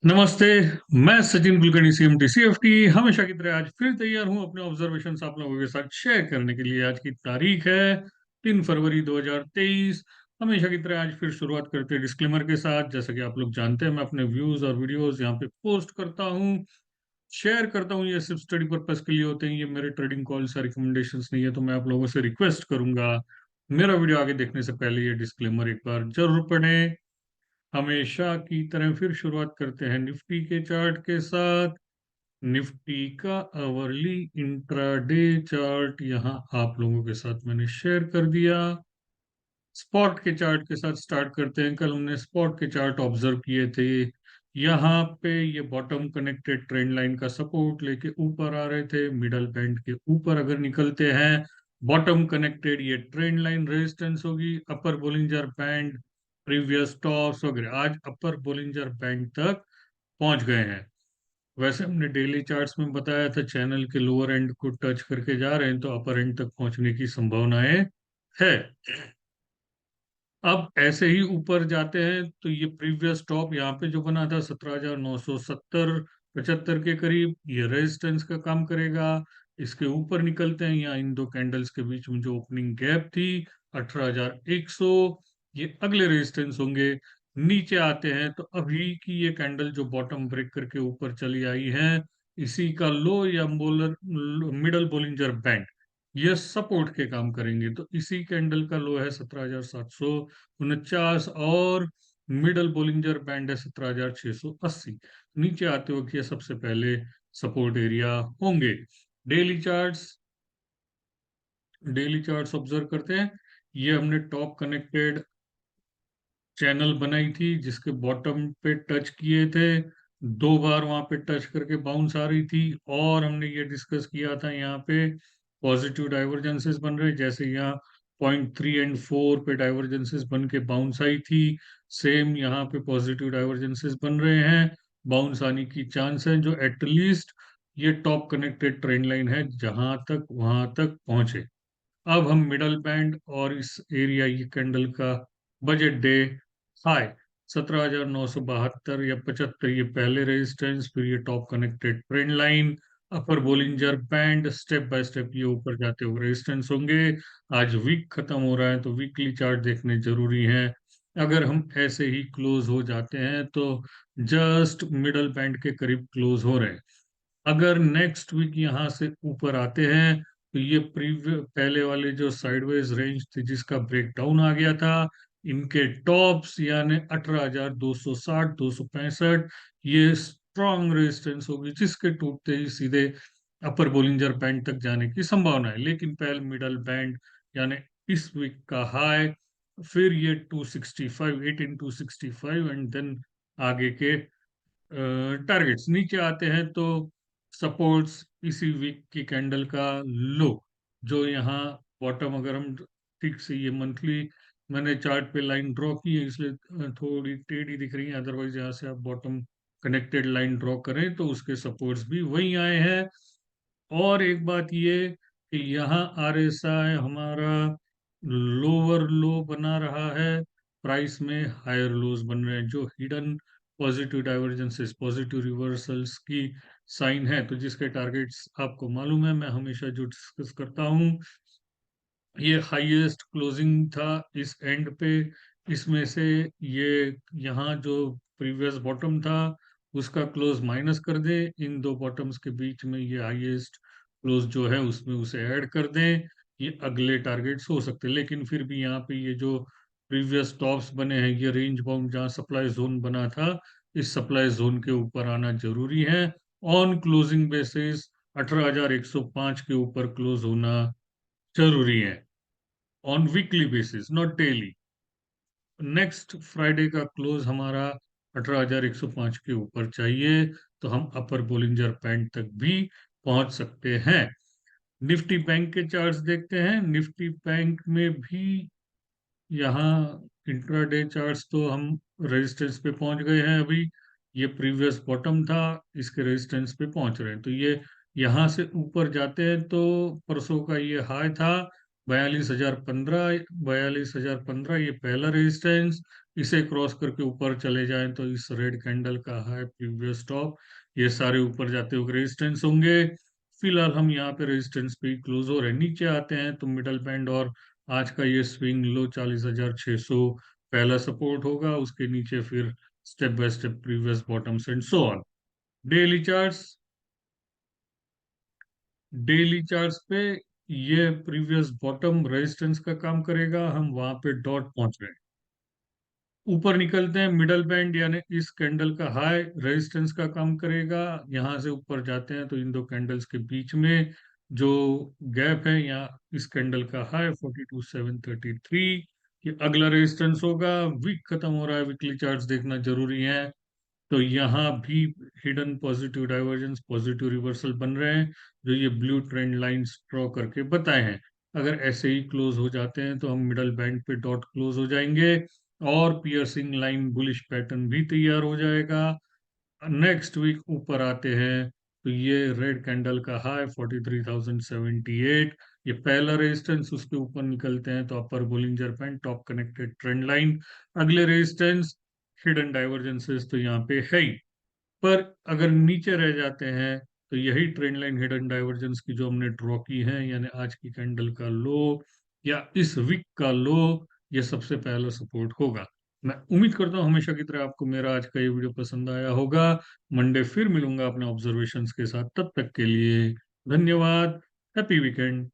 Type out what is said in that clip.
नमस्ते। मैं Sachin Kulkarni CMT CFT हमेशा की तरह आज फिर तैयार हूं अपने ऑब्जर्वेशंस आप लोगों के साथ शेयर करने के लिए। आज की तारीख है 3 फरवरी 2023। हमेशा की तरह आज फिर शुरुआत करते हैं डिस्क्लेमर के साथ। जैसा कि आप लोग जानते हैं, मैं अपने व्यूज और वीडियोस यहाँ पे पोस्ट करता हूँ, शेयर करता हूँ। ये सिर्फ स्टडी पर्पस के लिए होते हैं, ये मेरे ट्रेडिंग कॉल्स या रिकमेंडेशंस नहीं है। तो मैं आप लोगों से रिक्वेस्ट करूंगा, मेरा वीडियो आगे देखने से पहले ये डिस्क्लेमर एक बार जरूर पढ़ें। हमेशा की तरह फिर शुरुआत करते हैं निफ्टी के चार्ट के साथ। निफ्टी का आवरली इंट्राडे चार्ट यहाँ आप लोगों के साथ मैंने शेयर कर दिया। स्पॉट के चार्ट के साथ स्टार्ट करते हैं। कल हमने स्पॉट के चार्ट ऑब्जर्व किए थे। यहाँ पे ये बॉटम कनेक्टेड ट्रेंड लाइन का सपोर्ट लेके ऊपर आ रहे थे। मिडल बैंड के ऊपर अगर निकलते हैं, बॉटम कनेक्टेड ये ट्रेंड लाइन रेजिस्टेंस होगी। अपर बोलिंजर बैंड, प्रीवियस टॉप्स वगैरह आज अपर बोलिंजर बैंड तक पहुंच गए हैं। वैसे हमने डेली चार्ट्स में बताया था चैनल के लोअर एंड को टच करके जा रहे हैं तो अपर एंड तक पहुंचने की संभावनाएं है। अब ऐसे ही ऊपर जाते हैं तो ये प्रीवियस टॉप यहाँ पे जो बना था 17,970 75 के करीब, ये रेजिस्टेंस का काम करेगा। इसके ऊपर निकलते हैं, यहाँ इन दो कैंडल्स के बीच में जो ओपनिंग गैप थी 18,100, ये अगले रेजिस्टेंस होंगे। नीचे आते हैं तो अभी की ये कैंडल जो बॉटम ब्रेक करके ऊपर चली आई है, इसी का लो या मोलर मिडल बोलिंजर बैंड, ये सपोर्ट के काम करेंगे। तो इसी कैंडल का लो है 17,749 और मिडल बोलिंजर बैंड है 17,680। नीचे आते वक्त ये सबसे पहले सपोर्ट एरिया होंगे। Daily charts daily charts observe करते हैं। ये हमने टॉप कनेक्टेड चैनल बनाई थी जिसके बॉटम पे टच किए थे। दो बार वहां पे टच करके बाउंस आ रही थी और हमने ये डिस्कस किया था यहाँ पे पॉजिटिव डाइवर्जेंसेस बन रहे, जैसे यहाँ 0.3 और 4 पे डाइवर्जेंसेस बन के बाउंस आई थी। सेम यहाँ पे पॉजिटिव डाइवर्जेंसेस बन रहे हैं, बाउंस आने की चांस है, जो एटलीस्ट ये टॉप कनेक्टेड ट्रेंड लाइन है जहां तक वहां तक पहुंचे। अब हम मिडल बैंड और इस एरिया ये कैंडल का बजट डे हाई 17,972 या 75, ये पहले रेजिस्टेंस, फिर ये top connected trend line, upper Bollinger band, step by step ये ऊपर जाते हुए रेजिस्टेंस होंगे। आज वीक खत्म हो रहा है तो वीकली चार्ट देखने जरूरी है। अगर हम ऐसे ही क्लोज हो जाते हैं तो जस्ट मिडल बैंड के करीब क्लोज हो रहे हैं। अगर नेक्स्ट वीक यहाँ से ऊपर आते हैं तो ये प्रीवियस पहले वाले जो साइडवेज रेंज थी जिसका ब्रेकडाउन आ गया था, इनके टॉप्स यानी 18,260 265, ये स्ट्रॉन्ग रेजिस्टेंस होगी जिसके टूटते ही सीधे अपर बोलिंजर बैंड तक जाने की संभावना है। लेकिन पहले मिडल बैंड यानी इस वीक का हाई, फिर ये 265 18,265 एंड देन आगे के टारगेट्स। नीचे आते हैं तो सपोर्ट्स इसी वीक की कैंडल का लो, जो यहाँ बॉटम, अगर हम ठीक से ये मंथली मैंने चार्ट पे लाइन ड्रॉ की है इसलिए थोड़ी टेढ़ी दिख रही है, अदरवाइज यहाँ से आप बॉटम कनेक्टेड लाइन ड्रॉ करें तो उसके सपोर्ट्स भी वही आए हैं। और एक बात ये कि यहाँ आरएसआई हमारा लोअर लो बना रहा है, प्राइस में हायर लोज बन रहे हैं, जो hidden positive divergences positive reversals की साइन है। तो जिसके टारगेट्स आपको मालूम है, मैं हमेशा जो डिस्कस करता हूँ, ये हाईएस्ट क्लोजिंग था इस एंड पे, इसमें से ये यहाँ जो प्रीवियस बॉटम था उसका क्लोज माइनस कर दें, इन दो बॉटम्स के बीच में ये हाईएस्ट क्लोज जो है उसमें उसे ऐड कर दें, ये अगले टारगेट्स हो सकते हैं। लेकिन फिर भी यहाँ पे ये जो प्रीवियस टॉप्स बने हैं, ये रेंज बाउंड जहाँ सप्लाई जोन बना था, इस सप्लाई जोन के ऊपर आना जरूरी है। ऑन क्लोजिंग बेसिस 18,105 के ऊपर क्लोज होना जरूरी है, on weekly basis not daily. Next Friday का क्लोज हमारा 18,105 के ऊपर चाहिए तो हम अपर बोलिंजर बैंड तक भी पहुंच सकते हैं। निफ्टी बैंक के चार्ट्स देखते हैं। निफ्टी बैंक में भी यहाँ इंट्राडे चार्ट्स तो हम रेजिस्टेंस पे पहुंच गए हैं अभी। ये प्रीवियस बॉटम था, इसके रेजिस्टेंस पे पहुंच रहे हैं। तो ये यहाँ से ऊपर जाते हैं तो परसों का ये हाई था 42,015, 42,015 ये पहला रेजिस्टेंस। इसे क्रॉस करके ऊपर चले जाएं तो इस रेड कैंडल का हाई, प्रीवियस टॉप, ये सारे ऊपर जाते हुए रेजिस्टेंस होंगे। फिलहाल हम यहाँ पे रेजिस्टेंस पे क्लोज हो रहे हैं। नीचे आते हैं तो मिडल बैंड और आज का ये स्विंग लो 40,600 पहला सपोर्ट होगा, उसके नीचे फिर step by step previous bottoms and so on. Daily charts, daily charts पे ये प्रीवियस बॉटम रेजिस्टेंस का काम करेगा, हम वहां पे डॉट पहुंच गए। ऊपर निकलते हैं, मिडल बैंड यानी इस कैंडल का हाई रेजिस्टेंस का काम करेगा। यहां से ऊपर जाते हैं तो इन दो कैंडल्स के बीच में जो गैप है, यहाँ इस कैंडल का हाई 42,733, ये अगला रेजिस्टेंस होगा। वीक खत्म हो रहा है, वीकली चार्ट्स देखना जरूरी है। तो यहाँ भी hidden positive divergence, positive reversal बन रहे हैं, जो ये ब्लू ट्रेंड लाइंस ड्रॉ करके बताए हैं। अगर ऐसे ही क्लोज हो जाते हैं तो हम मिडल बैंड पे डॉट क्लोज हो जाएंगे और पियर्सिंग लाइन बुलिश पैटर्न भी तैयार हो जाएगा। नेक्स्ट वीक ऊपर आते हैं तो ये रेड कैंडल का हाई 43,078, ये पहला रेजिस्टेंस, उसके ऊपर निकलते हैं तो upper Bollinger band, top connected trend line, अगले रेजिस्टेंस हिडन डाइवर्जेंसेस तो यहाँ पे है ही। पर अगर नीचे रह जाते हैं तो यही ट्रेंड लाइन हिडन डाइवर्जेंस की जो हमने ड्रॉ की है, यानी आज की कैंडल का लो या इस वीक का लो, ये सबसे पहला सपोर्ट होगा। मैं उम्मीद करता हूँ हमेशा की तरह आपको मेरा आज का ये वीडियो पसंद आया होगा। मंडे फिर मिलूंगा अपने ऑब्जर्वेशंस के साथ, तब तक के लिए धन्यवाद। Happy weekend.